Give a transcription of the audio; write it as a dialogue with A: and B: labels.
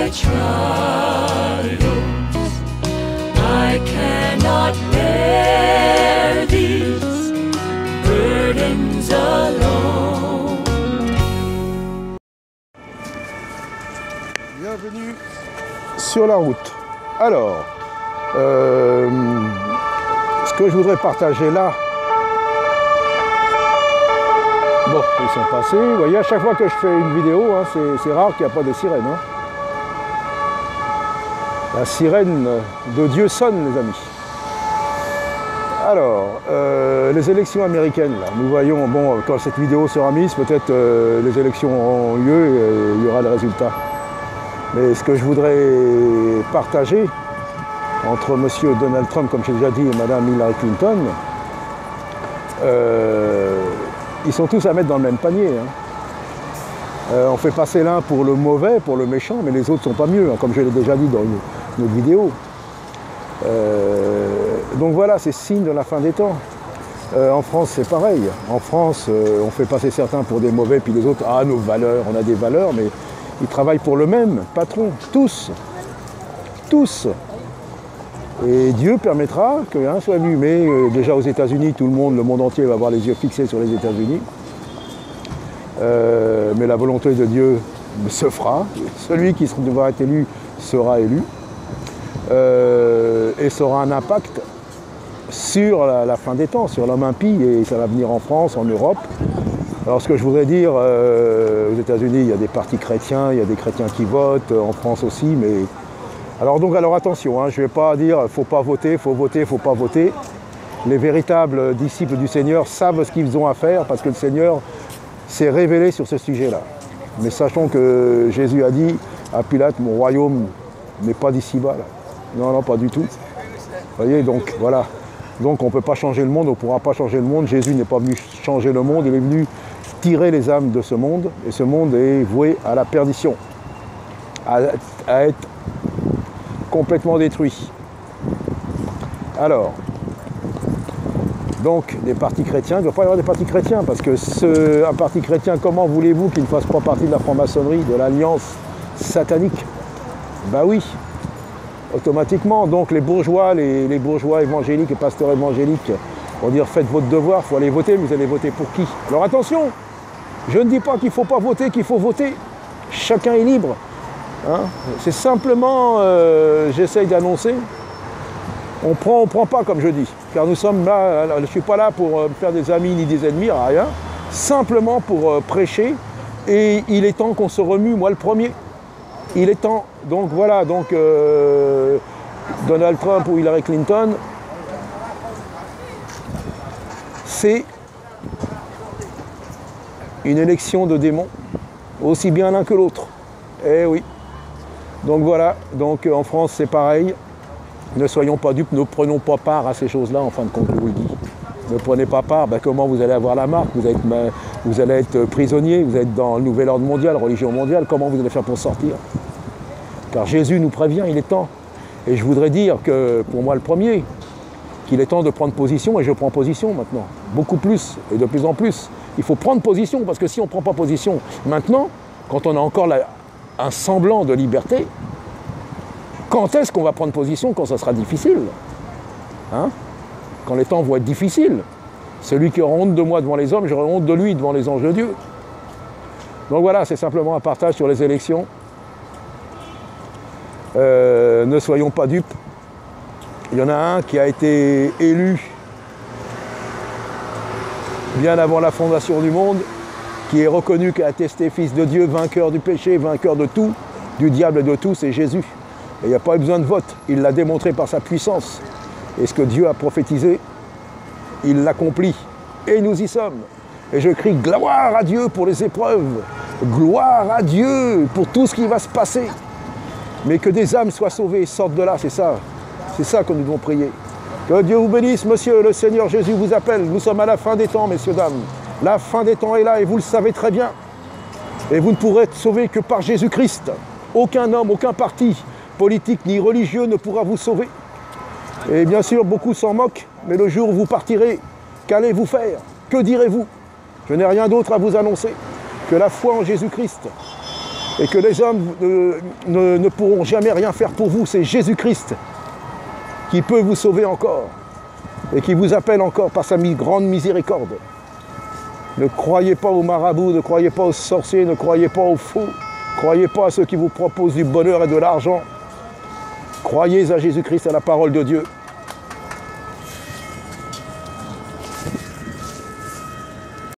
A: my trials, I cannot bear these burdens alone.
B: Bienvenue sur la route. Alors, ce que je voudrais partager là, bon, ils sont passés. Vous voyez, à chaque fois que je fais une vidéo, hein, c'est rare qu'il n'y a pas de sirène. Hein. La sirène de Dieu sonne, les amis. Alors, les élections américaines, là, nous voyons, bon, quand cette vidéo sera mise, peut-être les élections auront lieu et il y aura le résultat. Mais ce que je voudrais partager entre M. Donald Trump, comme j'ai déjà dit, et Mme Hillary Clinton, ils sont tous à mettre dans le même panier. Hein. On fait passer l'un pour le mauvais, pour le méchant, mais les autres ne sont pas mieux, hein, comme je l'ai déjà dit dans une vidéo. Donc voilà, c'est signe de la fin des temps. En France, c'est pareil. En France, on fait passer certains pour des mauvais, puis les autres, ah, nos valeurs, on a des valeurs, mais ils travaillent pour le même patron, tous. Tous. Et Dieu permettra qu'un soit vu. Mais déjà aux États-Unis, tout le monde entier va avoir les yeux fixés sur les États-Unis. Mais la volonté de Dieu se fera. Celui qui devra être élu sera élu. Et ça aura un impact sur la fin des temps, sur l'homme impie. Et ça va venir en France, en Europe. Alors ce que je voudrais dire, aux États-Unis, il y a des partis chrétiens, il y a des chrétiens qui votent, en France aussi, mais... Alors attention, hein, je ne vais pas dire faut pas voter, faut pas voter. Les véritables disciples du Seigneur savent ce qu'ils ont à faire parce que le Seigneur s'est révélé sur ce sujet-là. Mais sachons que Jésus a dit à Pilate, mon royaume n'est pas d'ici-bas. Non, non, pas du tout. Vous voyez, donc voilà. Donc on ne peut pas changer le monde, on ne pourra pas changer le monde. Jésus n'est pas venu changer le monde, il est venu tirer les âmes de ce monde. Et ce monde est voué à la perdition, à être complètement détruit. Alors, donc des partis chrétiens, il ne doit pas y avoir des partis chrétiens, parce que un parti chrétien, comment voulez-vous qu'il ne fasse pas partie de la franc-maçonnerie, de l'alliance satanique? Ben oui, automatiquement. Donc les bourgeois évangéliques et pasteurs évangéliques vont dire faites votre devoir, il faut aller voter, mais vous allez voter pour qui? Alors attention, je ne dis pas qu'il ne faut pas voter, qu'il faut voter. Chacun est libre. Hein, c'est simplement, j'essaye d'annoncer, on prend pas comme je dis, car nous sommes là, je ne suis pas là pour me faire des amis ni des ennemis, rien, simplement pour prêcher, et il est temps qu'on se remue, moi le premier, il est temps, donc voilà, donc Donald Trump ou Hillary Clinton, c'est une élection de démons, aussi bien l'un que l'autre, eh oui. Donc voilà, donc en France c'est pareil, ne soyons pas dupes, ne prenons pas part à ces choses-là, en fin de compte je vous le dis. Ne prenez pas part, ben comment vous allez avoir la marque, vous allez être prisonnier, vous êtes dans le nouvel ordre mondial, religion mondiale, comment vous allez faire pour sortir? Car Jésus nous prévient, il est temps. Et je voudrais dire que, pour moi le premier, qu'il est temps de prendre position, et je prends position maintenant, beaucoup plus, et de plus en plus. Il faut prendre position, parce que si on ne prend pas position maintenant, quand on a encore un semblant de liberté, quand est-ce qu'on va prendre position quand ça sera difficile, hein? Quand les temps vont être difficiles. Celui qui aura honte de moi devant les hommes, j'aurai honte de lui devant les anges de Dieu. Donc voilà, c'est simplement un partage sur les élections. Ne soyons pas dupes. Il y en a un qui a été élu bien avant la fondation du monde, qui est reconnu, qui a attesté fils de Dieu, vainqueur du péché, vainqueur de tout, du diable et de tout, c'est Jésus. Et il n'y a pas eu besoin de vote, il l'a démontré par sa puissance. Et ce que Dieu a prophétisé, il l'accomplit. Et nous y sommes. Et je crie gloire à Dieu pour les épreuves, gloire à Dieu pour tout ce qui va se passer. Mais que des âmes soient sauvées et sortent de là, c'est ça que nous devons prier. Que Dieu vous bénisse, monsieur, le Seigneur Jésus vous appelle. Nous sommes à la fin des temps, messieurs, dames. La fin des temps est là et vous le savez très bien. Et vous ne pourrez être sauvés que par Jésus-Christ. Aucun homme, aucun parti politique ni religieux ne pourra vous sauver. Et bien sûr, beaucoup s'en moquent, mais le jour où vous partirez, qu'allez-vous faire? Que direz-vous? Je n'ai rien d'autre à vous annoncer que la foi en Jésus-Christ. et que les hommes ne pourront jamais rien faire pour vous. C'est Jésus-Christ qui peut vous sauver encore et qui vous appelle encore par sa grande miséricorde. Ne croyez pas aux marabouts, ne croyez pas aux sorciers, ne croyez pas aux faux, ne croyez pas à ceux qui vous proposent du bonheur et de l'argent. Croyez à Jésus-Christ, à la parole de Dieu.